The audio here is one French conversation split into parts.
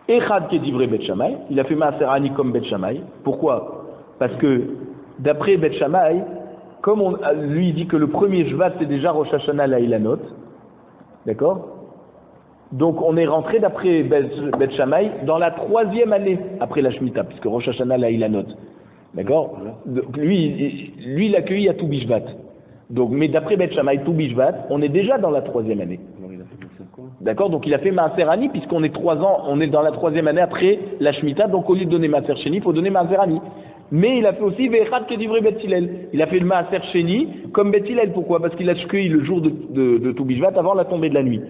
Echad qui est divré Bet Shammai, il a fait Maaser Ani comme Bet Shammai. Pourquoi? Parce que d'après Bet Shammai, comme lui dit que le premier Shvat c'est déjà Rosh Hashanah la Ilanot, d'accord? Donc on est rentré d'après Bet Shammai dans la 3e année après la Shemitah, puisque Rosh Hashanah la Ilanot, d'accord? Donc, lui il accueillit à tout Bishvat. Donc, mais d'après Bet Shammai, tout Bishvat, on est déjà dans la 3e année. D'accord? Donc il a fait Maaser Ani, puisqu'on est 3 ans, on est dans la 3e année après la Shemitah, donc au lieu de donner Maaser Sheni, il faut donner Maaser Ani. Mais il a fait aussi Ve'echad Kedivre Bet Hillel. Il a fait le Maaser Sheni comme Bet Hillel. Pourquoi? Parce qu'il a cueilli le jour de tout Bishvat avant la tombée de la nuit.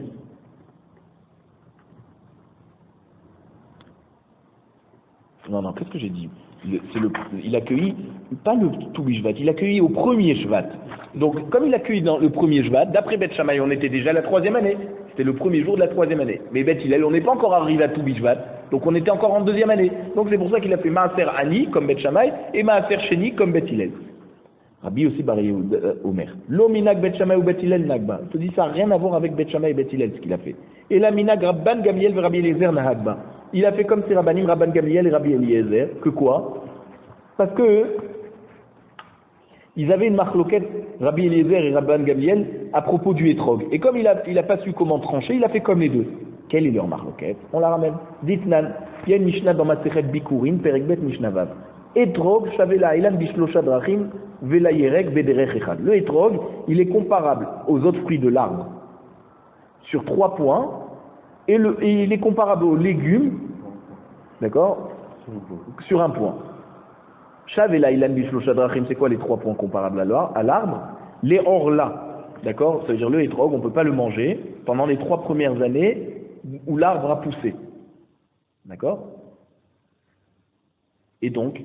Non, qu'est-ce que j'ai dit? Il a cueilli, pas le tout Bishvat, il a cueilli au premier Shvat. Donc, comme il a cueilli dans le premier Shvat, d'après Bet Shammai, on était déjà à la 3e année. C'était le premier jour de la 3e année. Mais Bet Hillel, on n'est pas encore arrivé à tout Bishvat, donc on était encore en 2e année. Donc c'est pour ça qu'il a fait Maaser Ani, comme Bet Shammai, et Maaser Sheni, comme Bet Hillel. Rabbi aussi Bar Omer. Lo minag Bet Shammai ou Bet Hillel nagba. Il te dit ça n'a rien à voir avec Bet Shammai et Bet Hillel, ce qu'il a fait. Et la minag Rabban Gamliel et Rabbi Eliezer nahagba. Il a fait comme ces Rabbanim, Rabban Gamliel et Rabbi Eliezer. Que quoi? Parce que ils avaient une marloquette, Rabbi Eliezer et Rabban Gamliel, à propos du hétrog. Et comme il a pas su comment trancher, il a fait comme les deux. Quelle est leur marloquette? On la ramène. Ditnan, il y a une Mishnah dans Masechet Bikurin, Perekbet Mishnavav. Hétrog, Shavela Ilan Bishlosha Drachim, Vela Yerek Bederech Echad. Le hétrog, il est comparable aux autres fruits de l'arbre sur 3 points, et il est comparable aux légumes, d'accord, sur 1 point. Shavela Ilan Bishlosha Drachim, c'est quoi les 3 points comparables à l'arbre? Les orla, d'accord, ça veut dire le hétrog, on ne peut pas le manger pendant les 3 premières années où l'arbre a poussé. D'accord? Et donc,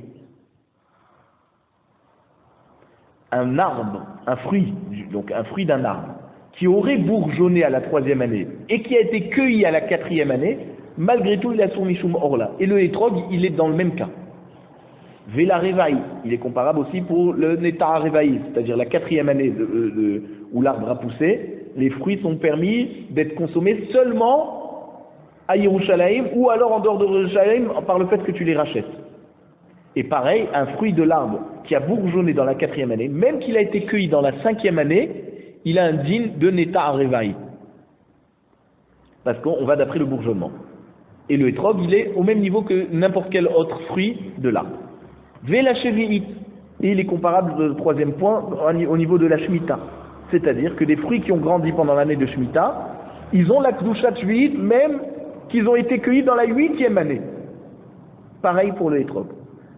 un arbre, un fruit d'un arbre, qui aurait bourgeonné à la 3e année et qui a été cueilli à la 4e année, malgré tout, il a son mishum orla. Et le hétrog, il est dans le même cas. Vela Revaï, il est comparable aussi pour le Neta Revaï, c'est-à-dire la 4e année où l'arbre a poussé, les fruits sont permis d'être consommés seulement à Yerushalayim ou alors en dehors de Yerushalayim par le fait que tu les rachètes. Et pareil, un fruit de l'arbre qui a bourgeonné dans la 4e année, même qu'il a été cueilli dans la 5e année, il a un din de Neta Revaï. Parce qu'on va d'après le bourgeonnement. Et le hétrog, il est au même niveau que n'importe quel autre fruit de l'arbre. Vela Shevi'it, et il est comparable au 3e point au niveau de la Shemitah. C'est-à-dire que des fruits qui ont grandi pendant l'année de Shemitah, ils ont la Kedushat Shevi'it même qu'ils ont été cueillis dans la 8e année. Pareil pour le hétrog.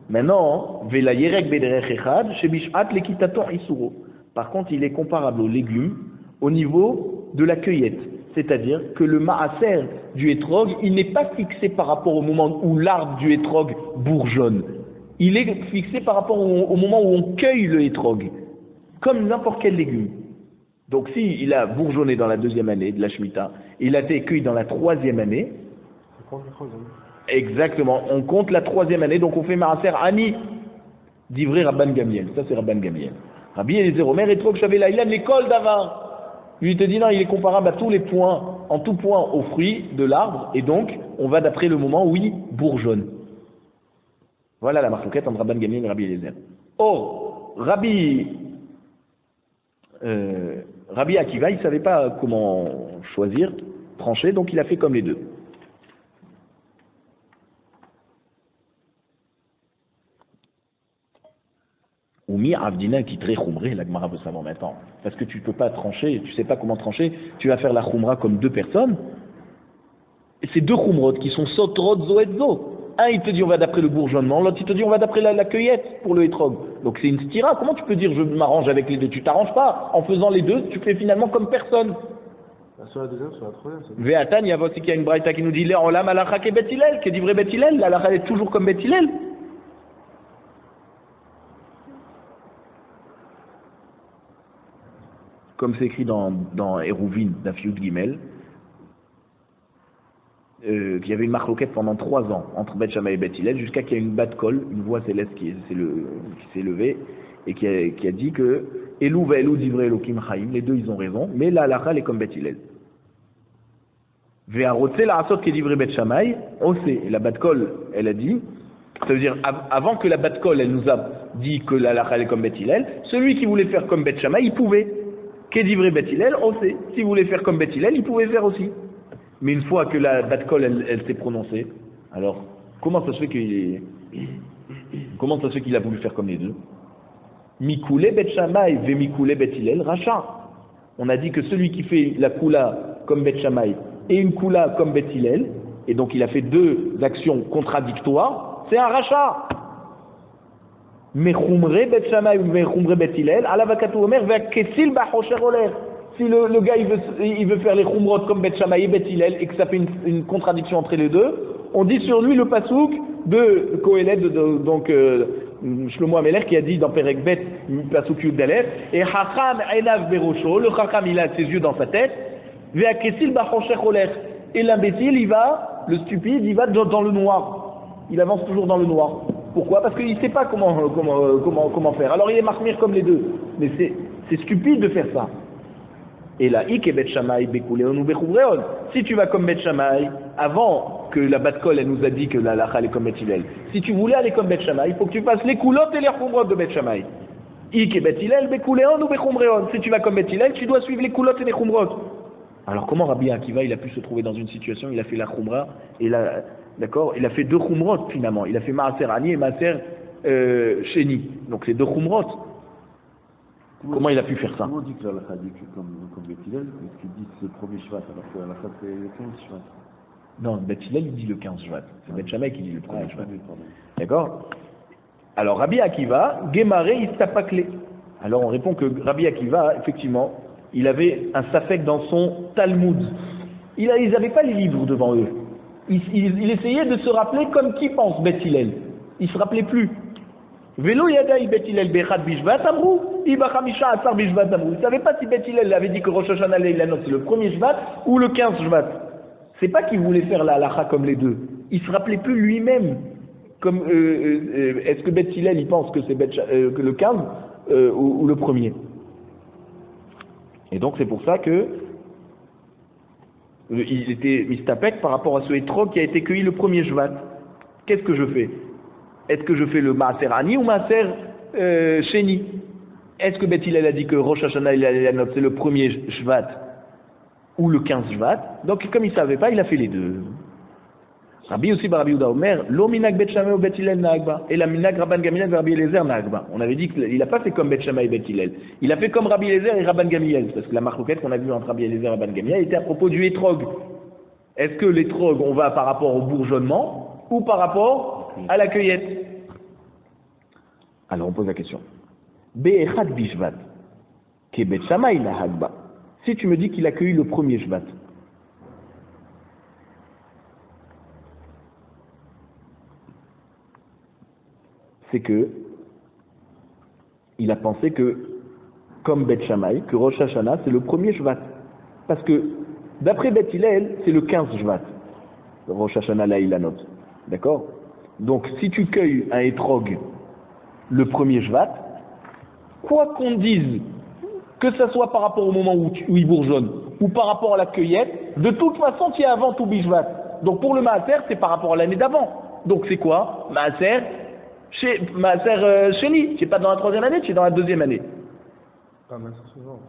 Maintenant, Vela Yerek Bederech Echad, Shebishat Lekitaton Isuro. Par contre, il est comparable aux légumes au niveau de la cueillette. C'est-à-dire que le maaser du hétrog, il n'est pas fixé par rapport au moment où l'arbre du hétrog bourgeonne. Il est fixé par rapport au moment où on cueille le hétrog, comme n'importe quel légume. Donc si il a bourgeonné dans la 2e année de la Shemitah, il a été cueilli dans la 3e année, exactement, on compte la 3e année, donc on fait Maaser Ani, d'ivré Rabban Gamliel. Ça c'est Rabban Gamliel. Rabbi Eliezer Omer hétrog Shavela Ilan l'école d'Avar. Lui te dit non, il est comparable à tous les points, en tout point aux fruits de l'arbre, et donc on va d'après le moment où il bourgeonne. Voilà la marquette entre Rabban Gamliel et Rabbi Eliezer. Or, Rabbi Akiva, il ne savait pas comment choisir, trancher, donc il a fait comme les deux. Oumi Avdina qui très khumré, la Gemara veut savoir maintenant. Parce que tu ne peux pas trancher, tu ne sais pas comment trancher, tu vas faire la khumra comme 2 personnes. Et c'est 2 khumrot qui sont sotrot zo et zo. Un il te dit on va d'après le bourgeonnement, l'autre il te dit on va d'après la cueillette pour le hétrog. Donc c'est une stira. Comment tu peux dire je m'arrange avec les deux? Tu t'arranges pas. En faisant les deux, tu fais finalement comme personne. Sur la 2e, sur la 3e. Ve'atan, il y a aussi qu'il y a une braïta qui nous dit Olam alacha ke Bet Hillel, qui dit vrai Bet Hillel, l'alacha est toujours comme Bet Hillel. Comme c'est écrit dans Eruvin, d'Afiud Gimel, qu'il y avait une marloquette pendant 3 ans entre Bet Shammai et Bet Hillel, jusqu'à qu'il y ait une bat kol, une voix céleste qui s'est levée, et qui a dit que Elou va Elou divrei Elokim Chaim, les deux ils ont raison, mais la halakha elle est comme Bet Hillel. Ve'arotse la'asot kedivre bet Shammai, on sait. Et la Bat-Kol, elle a dit, ça veut dire, avant que la Bat-Kol, elle nous a dit que la halakha est comme Bet Hillel, celui qui voulait faire comme Bet Shammai, il pouvait. Kedivre bet Hillel, on sait. S'il voulait faire comme Bet Hillel, il pouvait faire aussi. Mais une fois que la Bat-Kol, elle s'est prononcée, alors, comment ça se fait qu'il a voulu faire comme les deux? Mikoulé Bet Shammai ve Mikoulé Bet Hillel Racha. On a dit que celui qui fait la Kula comme Bet Shammai et une Kula comme Bet Hillel, et donc il a fait deux actions contradictoires, c'est un Racha. Mechumre Bet Shammai ou Mechumre Bet Hillel, Alavakatu Omer Ve'akesil Ba'chosher Oler. Si le gars il veut faire les Chumrot comme Bet Shammai et Bet Hillel et que ça fait une contradiction entre les deux, on dit sur lui le pasouk de Kohelet, donc Shlomo Ameler qui a dit dans Perek Bet, pasouk Yud Dalef, et Chacham Enav Berosho, le Chacham il a ses yeux dans sa tête, Ve'akesil Ba'chosher Oler. Et l'imbécile il va, le stupide il va dans le noir, il avance toujours dans le noir. Pourquoi? Parce qu'il ne sait pas comment faire. Alors il est marmire comme les deux, mais c'est stupide de faire ça. Et là, ik et Bet Shammai bekuleon ou bechuvreon. Si tu vas comme Bet Shammai, avant que la Bat-Kol elle nous a dit que la halakha est comme Bet Hillel, si tu voulais aller comme Bet Shammai, il faut que tu fasses les coulottes et les chumrot de Bet Shammai. Ik et Bet Hillel bekuleon ou bechumreon. Si tu vas comme Bet Hillel, tu dois suivre les coulottes et les chumrot. Alors comment Rabbi Akiva il a pu se trouver dans une situation, il a fait la chumra et d'accord, il a fait deux chumrot finalement. Il a fait Maaser Ani et Maaser Sheni. Donc c'est deux chumrot. Comment il a pu faire ça? Comment on dit que la halakha dit comme Bet Hillel, parce qu'il dit que c'est le premier Shvat, alors que la halakha c'est le 15 Shvat. Non, Bet Hillel il dit le 15 Shvat. C'est Bet Shammai qui dit le premier Shvat. D'accord? Alors Rabbi Akiva, Gemare Istapakle. Alors on répond que Rabbi Akiva, effectivement, il avait un safek dans son Talmud. Ils n'avaient pas les livres devant eux. Il essayait de se rappeler comme qui pense Bet Hillel. Il ne se rappelait plus. Velo yadaï Bet Hillel bechad bishvat amrou, iba chamisha atzar bishvat amrou. Il ne savait pas si Bet Hillel avait dit que Rosh Hashanah Leilanot c'est le premier Shvat ou le 15 Shvat. C'est pas qu'il voulait faire la halakha comme les deux. Il ne se rappelait plus lui-même. Comme est-ce que Bet Hillel il pense que c'est que le 15 ou le premier. Et donc c'est pour ça que il était mistapek par rapport à ce étrog qui a été cueilli le premier Shvat. Qu'est-ce que je fais? Est-ce que je fais le Maaser Ani ou Maaser Sheni? Est-ce que Bet Hillel a dit que Rosh Hashanah c'est le premier Shvat ou le 15 Shvat? Donc comme il ne savait pas, il a fait les deux. Rabbi aussi Rabbi Yehuda Omer, lo minag Bet Shammai ou Bet Hillel nagba, et la minag Rabban Gamliel et Rabbi Eliezer nagba. On avait dit qu'il n'a pas fait comme Bet Shammai et Bet Hillel. Il a fait comme Rabbi Eliezer et Rabban Gamliel, parce que la marcoquette qu'on a vue entre Rabbi Eliezer et Rabban Gamliel était à propos du étrog. Est-ce que l'étrog, on va par rapport au bourgeonnement ou par rapport à la cueillette? Alors on pose la question. Be'echad bishvat, ke Bet Shammai nahagba. Si tu me dis qu'il a cueilli le premier Shvat, c'est que il a pensé que, comme Bet Shammai, que Rosh Hashanah c'est le premier Shvat. Parce que d'après Bet Hillel, c'est le 15 Shvat. Rosh Hashanah Leilanot. D'accord? Donc si tu cueilles un étrog le premier Shvat, quoi qu'on dise, que ce soit par rapport au moment où il bourgeonne ou par rapport à la cueillette, de toute façon tu es avant tout Bishvat. Donc pour le Maaser, c'est par rapport à l'année d'avant. Donc c'est quoi? Maaser Sheni, tu n'es pas dans la troisième année, tu es dans la deuxième année. Pas Maaser souvent.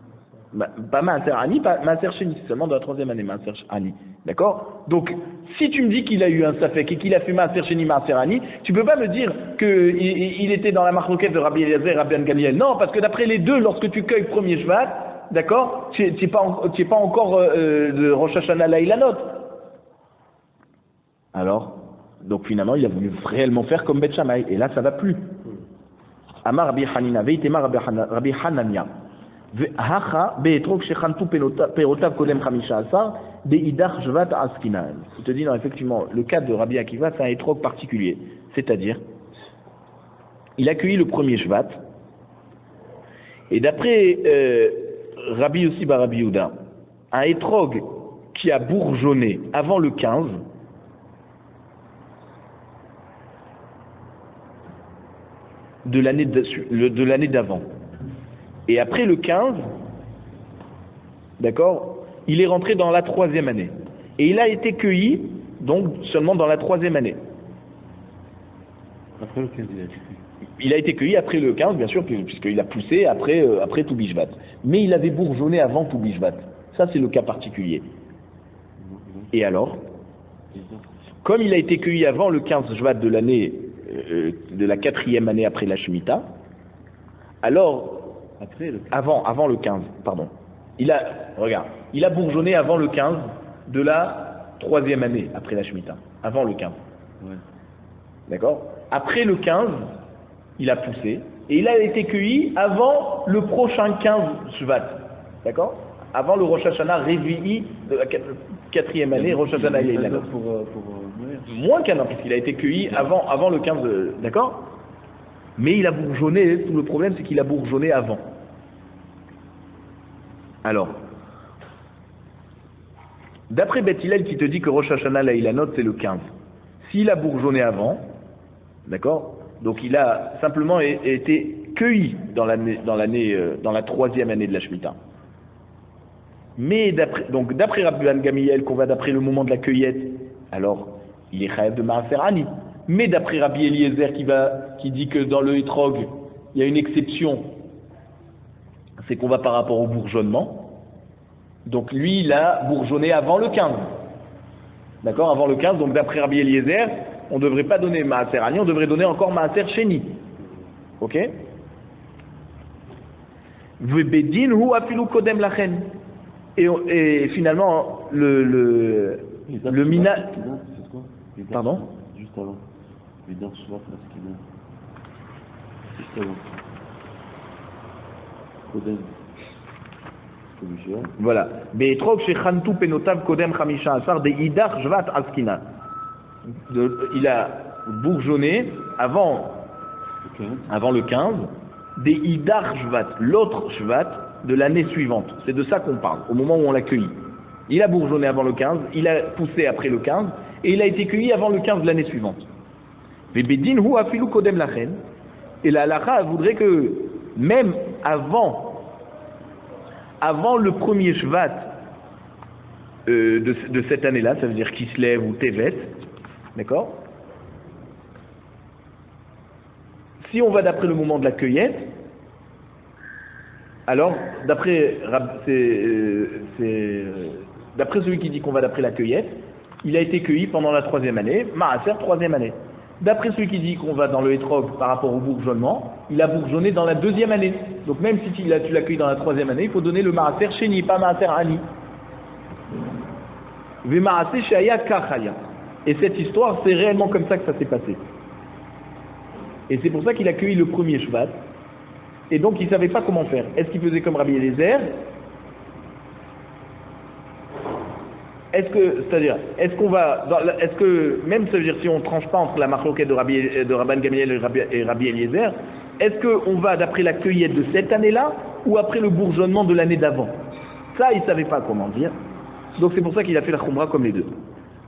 Pas Maaser Ani, pas Maaser Sheni, c'est seulement dans la troisième année, Maaser Ani. D'accord? Donc, si tu me dis qu'il a eu un Safek et qu'il a fait Maaser Sheni, Maaser Ani, tu peux pas me dire qu'il était dans la marloquette de Rabbi Eliezer et Rabbi Gamliel. Non, parce que d'après les deux, lorsque tu cueilles premier Shvat, d'accord, tu n'es pas encore de Rosh Hashanah Leilanot. Alors, donc finalement, il a voulu réellement faire comme Bet Shammai, et là, ça va plus. Amar Rabbi Hanina, Veitema Rabbi Hanania. Hacha be'etrog shechantu perotav kolem chamisha asar be'idach shvat askinan. Il te dit non, effectivement, le cas de Rabbi Akiva, c'est un étrog particulier. C'est-à-dire, il a accueilli le premier shvat, et d'après Rabbi aussi Rabbi Yehuda, un étrog qui a bourgeonné avant le 15, de l'année d'avant. Et après le 15, d'accord, il est rentré dans la troisième année. Et il a été cueilli, donc seulement dans la 3e année. Après le 15, il a été cueilli. Il a été cueilli après le 15, bien sûr, puisqu'il a poussé après Tou Bishvat. Mais il avait bourgeonné avant Tou Bishvat. Ça, c'est le cas particulier. Et alors, comme il a été cueilli avant le 15 Shvat de l'année, de la 4e année après la Shemitah, alors, avant le 15, pardon. Il a bourgeonné avant le 15 de la 3e année après la Shemitah. Avant le 15. Ouais. D'accord? Après le 15, il a poussé, et il a été cueilli avant le prochain 15 Shvat. D'accord? Avant le Rosh Hashanah Revi'i de la 4e année, Rosh Hashanah il est moins qu'un an, puisqu'il a été cueilli avant le 15, d'accord? Mais il a bourgeonné, tout le problème c'est qu'il a bourgeonné avant. Alors, d'après Beth Hillel qui te dit que Rosh Hashanah Leilanot c'est le 15, s'il a bourgeonné avant, d'accord? Donc il a simplement été cueilli dans la 3e année de la Shemitah. Mais d'après Rabbi Ben Gamliel, qu'on va d'après le moment de la cueillette, alors il est chayav de Maaser Ani. Mais d'après Rabbi Eliezer qui dit que dans le Etrog, il y a une exception, c'est qu'on va par rapport au bourgeonnement. Donc lui, il a bourgeonné avant le 15. D'accord? Avant le 15, donc d'après Rabbi Eliezer, on ne devrait pas donner Maaser Ani, on devrait donner encore Maaser Sheni. Ok? Vebedin hu afilu kodem lachen. Et finalement, le mina... C'est quoi? Pardon? Juste avant. Vidar Shvat Askina. Juste avant. Kodem. Voilà. Be'etrog shechantu penotav kodem chamisha asar de idar Shvat Askina. Il a bourgeonné avant le 15 des idar Shvat, l'autre Shvat de l'année suivante. C'est de ça qu'on parle, au moment où on l'a cueilli. Il a bourgeonné avant le 15, il a poussé après le 15, et il a été cueilli avant le 15 de l'année suivante. Et la halakha voudrait que, même avant le premier Shvat de cette année-là, ça veut dire Kislev ou Tevet, d'accord? Si on va d'après le moment de la cueillette, alors, d'après celui qui dit qu'on va d'après la cueillette, il a été cueilli pendant la 3e année, Maaser 3e année. D'après celui qui dit qu'on va dans le Etrog par rapport au bourgeonnement, il a bourgeonné dans la 2e année. Donc même si tu l'as cueilli dans la 3e année, il faut donner le Maaser Sheni, pas Maaser Ani. Ve Maaser Shaya Kachaya. Et cette histoire, c'est réellement comme ça que ça s'est passé. Et c'est pour ça qu'il a cueilli le premier Shvat. Et donc il ne savait pas comment faire. Est-ce qu'il faisait comme Rabbi Eliezer? Est-ce que, même ça veut dire si on ne tranche pas entre la marloquette de Rabban Gamliel et Rabbi Eliezer, est-ce qu'on va d'après la cueillette de cette année-là ou après le bourgeonnement de l'année d'avant? Ça, il ne savait pas comment dire. Donc c'est pour ça qu'il a fait la khumra comme les deux.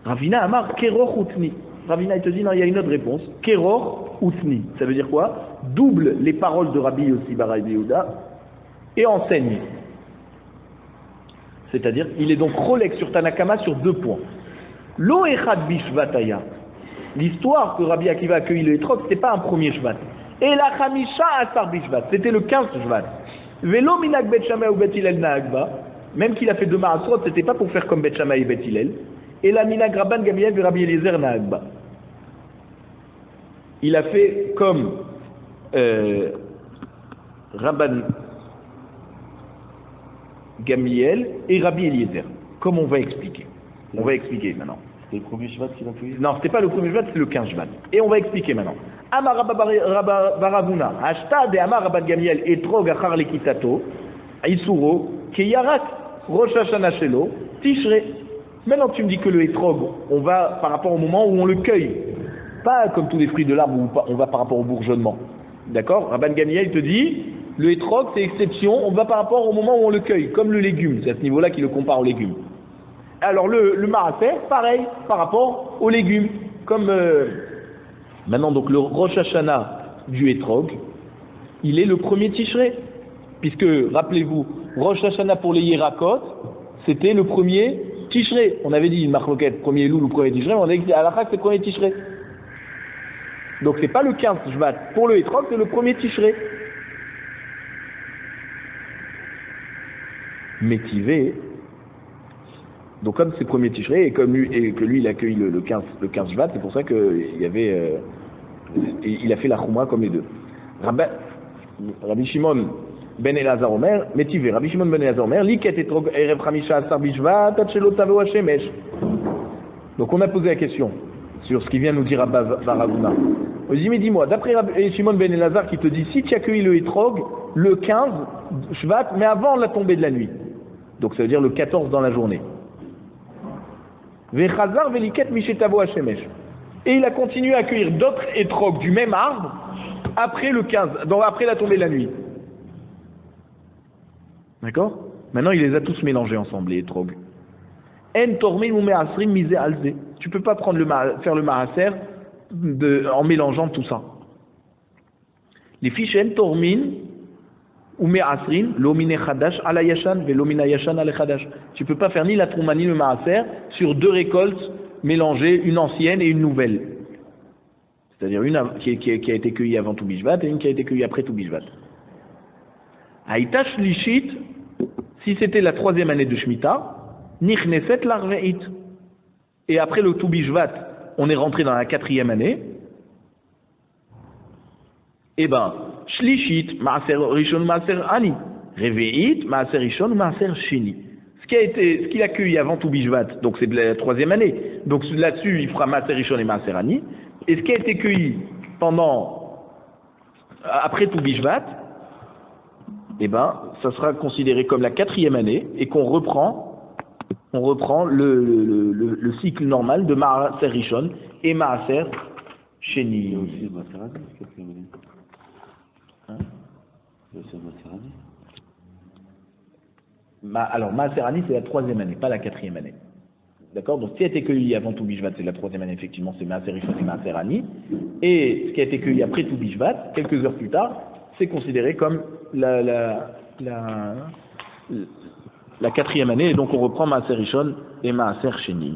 Ravina Amar Keror Utni. Ravina, il te dit, non, il y a une autre réponse. Keror Utni. Ça veut dire quoi? Double les paroles de Rabbi Yossi bar Rabbi Yehuda et enseigne. C'est-à-dire, il est donc relègue sur Tanakama sur 2 points. Lo echad bishvataya. L'histoire que Rabbi Akiva a accueilli le Etrog, c'était pas un premier Shvat. Et la Chamisha Asar bishvat, c'était le 15 Shvat. Velo minag Bet Shammai ou Bet Hillel naagba, même qu'il a fait 2 Maasrot, c'était pas pour faire comme Bet Shammai et Bet Hillel. Et la minag Rabban Gamliel et Rabbi Eliezer naagba. Il a fait comme Rabban Gamliel et Rabbi Eliezer, comme on va expliquer. On va expliquer maintenant. C'était le premier Shvat qu'il a cueilli? Non, c'était pas le premier Shvat, c'est le 15 Shvat. Et on va expliquer maintenant. Amar Baravuna, Ashta de Amar Rabban Gamliel etrog achar lekitato, Isuro, Keyarat, Rosh Hashanah Shelo, Tishre. Maintenant tu me dis que le etrog, on va par rapport au moment où on le cueille. Pas comme tous les fruits de l'arbre où on va par rapport au bourgeonnement. D'accord? Rabban Gamliel te dit, le etrog c'est exception, on va par rapport au moment où on le cueille, comme le légume. C'est à ce niveau-là qu'il le compare au légume. Alors le Maaser, pareil, par rapport aux légumes. Comme maintenant donc le Rosh Hashanah du Etrog, il est le premier Tishré. Puisque, rappelez-vous, Rosh Hashanah pour les Yerakot, c'était le premier Tishré, on avait dit une marloquette, premier Loul ou premier Tishré, mais on a dit à la fin que c'est le premier Tishré. Donc c'est pas le 15 Shvat pour le Etrog, c'est le premier Tishré. Métivé. Donc comme c'est le premier Tishré et que lui il accueille le 15 Shvat, c'est pour ça qu'il y avait il a fait la Chouma comme les deux. Rabbi Shimon ben Elazar Omer, Métivé, Rabbi Shimon ben Elazar Omer, Liket etrog erev chamisha asar bishvat, tachelo taveo hashemesh. Donc on a posé la question sur ce qui vient nous dire Abba Varavuna. On dit, mais dis-moi, d'après Rabbi Shimon ben Elazar qui te dit, si tu accueilles le etrog, le 15 Shvat, mais avant la tombée de la nuit. Donc ça veut dire le 14 dans la journée. Vechazar veliket mishetavo hashemesh. Et il a continué à accueillir d'autres etrogs du même arbre après le 15, donc après la tombée de la nuit. D'accord? Maintenant, il les a tous mélangés ensemble, les etrogs. En tormin ou me'asrim misé alze. Tu peux pas prendre faire le maaser en mélangeant tout ça. Les fiches en tormin ou me'asrin, l'omine chadash ala yashan, ve l'omina yashan ala chadash. Tu peux pas faire ni la trouma ni le maaser sur deux récoltes mélangées, une ancienne et une nouvelle. C'est-à-dire une qui a été cueillie avant tout Bishvat et une qui a été cueillie après tout Bishvat. Aïtash lishit, si c'était la troisième année de Shemitah, nichneset l'arve'it. Et après le tout Bishvat, on est rentré dans la quatrième année. Eh ben, shlishit, maaser rishon, maaser ani. Reve'it, maaser rishon, maaser sheni. Ce qu'il a cueilli avant tout Bishvat, donc c'est de la troisième année. Donc là-dessus, il fera maaser rishon et maaser ani. Et ce qui a été cueilli après tout Bishvat, eh ben, ça sera considéré comme la quatrième année et qu'on reprend le cycle normal de Maaser Rishon et Maaser Sheni. Il y a aussi Maaser Ani, quatrième année. Hein? Il y a aussi Maaser Ani. Alors, Maaser Ani, c'est la troisième année, pas la quatrième année. D'accord? Donc, ce qui a été cueilli avant tout Bishvat, c'est la troisième année, effectivement, c'est Maaser Rishon et Maaser Ani. Et ce qui a été cueilli après tout Bishvat, quelques heures plus tard, c'est considéré comme la quatrième année, et donc on reprend Maaser Rishon et Maaser Sheni.